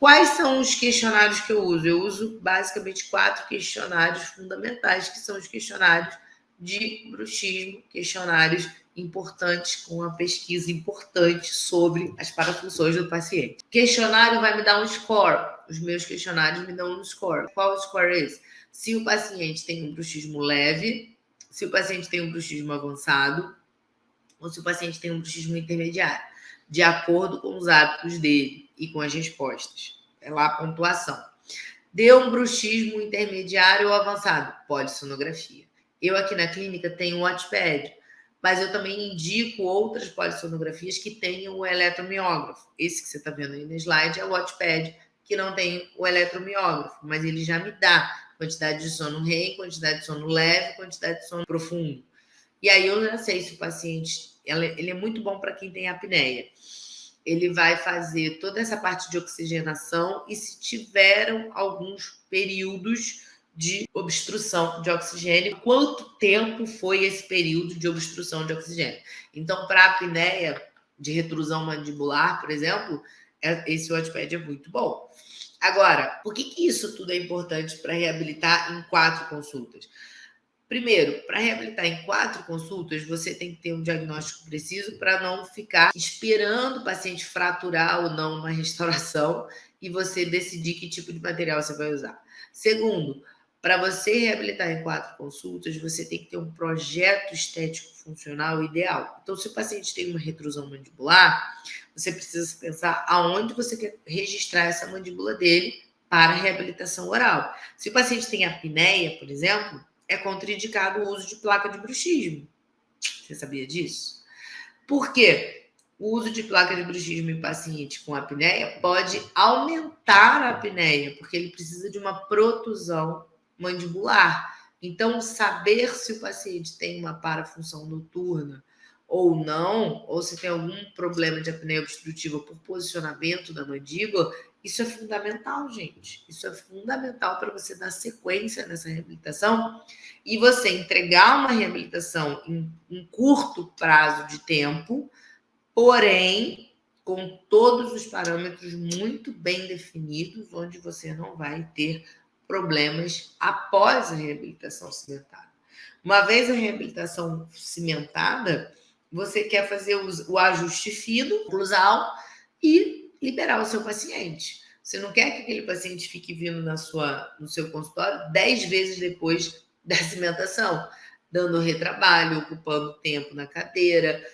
Quais são os questionários que eu uso? Eu uso basicamente 4 questionários fundamentais, que são os questionários de bruxismo, questionários importantes com a pesquisa importante sobre as parafunções do paciente. O questionário vai me dar um score. Os meus questionários me dão um score. Qual score é esse? Se o paciente tem um bruxismo leve, se o paciente tem um bruxismo avançado, ou se o paciente tem um bruxismo intermediário, de acordo com os hábitos dele e com as respostas. É lá a pontuação. Deu um bruxismo intermediário ou avançado? Polissonografia. Eu aqui na clínica tenho o Watchpad, mas eu também indico outras polissonografias que tenham o eletromiógrafo. Esse que você está vendo aí no slide é o Watchpad, que não tem o eletromiógrafo, mas ele já me dá quantidade de sono REM, quantidade de sono leve, quantidade de sono profundo. E aí eu já sei se o paciente... Ele é muito bom para quem tem apneia. Ele vai fazer toda essa parte de oxigenação e se tiveram alguns períodos de obstrução de oxigênio, quanto tempo foi esse período de obstrução de oxigênio. Então, para a apneia de retrusão mandibular, por exemplo, esse Watchpad é muito bom. Agora, por que isso tudo é importante para reabilitar em 4 consultas? Primeiro, para reabilitar em 4 consultas, você tem que ter um diagnóstico preciso para não ficar esperando o paciente fraturar ou não uma restauração e você decidir que tipo de material você vai usar. Segundo, para você reabilitar em 4 consultas, você tem que ter um projeto estético funcional ideal. Então, se o paciente tem uma retrusão mandibular, você precisa pensar aonde você quer registrar essa mandíbula dele para reabilitação oral. Se o paciente tem apneia, por exemplo, é contraindicado o uso de placa de bruxismo. Você sabia disso? Por quê? O uso de placa de bruxismo em paciente com apneia pode aumentar a apneia, porque ele precisa de uma protusão mandibular. Então, saber se o paciente tem uma parafunção noturna ou não, ou se tem algum problema de apneia obstrutiva por posicionamento da mandíbula, isso é fundamental, gente. Isso é fundamental para você dar sequência nessa reabilitação e você entregar uma reabilitação em curto prazo de tempo, porém com todos os parâmetros muito bem definidos, onde você não vai ter problemas após a reabilitação cimentada. Uma vez a reabilitação cimentada, você quer fazer o ajuste fino, oclusal, e liberar o seu paciente. Você não quer que aquele paciente fique vindo no seu consultório 10 vezes depois da cimentação, dando retrabalho, ocupando tempo na cadeira,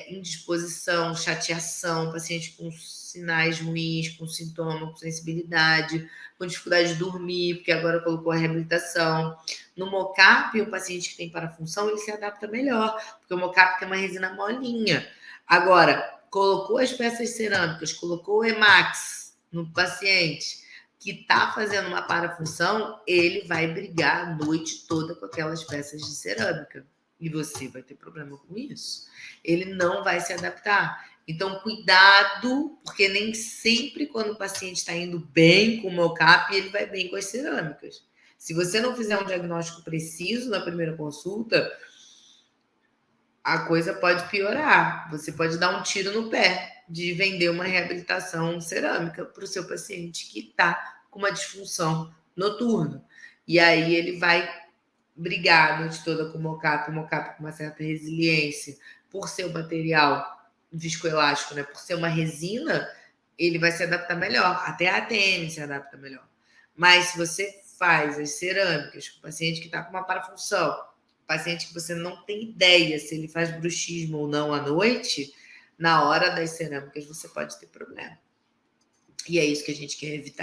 indisposição, chateação, paciente com sinais ruins, com sintoma, com sensibilidade, com dificuldade de dormir, porque agora colocou a reabilitação. No mocap, o paciente que tem parafunção, ele se adapta melhor, porque o mocap tem uma resina molinha. Agora, colocou as peças cerâmicas, colocou o Emax no paciente que está fazendo uma parafunção, ele vai brigar a noite toda com aquelas peças de cerâmica. E você vai ter problema com isso. Ele não vai se adaptar. Então, cuidado, porque nem sempre quando o paciente está indo bem com o mocap, ele vai bem com as cerâmicas. Se você não fizer um diagnóstico preciso na primeira consulta, a coisa pode piorar. Você pode dar um tiro no pé de vender uma reabilitação cerâmica para o seu paciente que está com uma disfunção noturna. E aí ele vai brigar a noite toda com o mocap com uma certa resiliência, por ser um material viscoelástico, né? Por ser uma resina, ele vai se adaptar melhor. Até a ATM se adapta melhor. Mas se você faz as cerâmicas com o paciente que está com uma parafunção, paciente que você não tem ideia se ele faz bruxismo ou não à noite, na hora das cerâmicas você pode ter problema. E é isso que a gente quer evitar.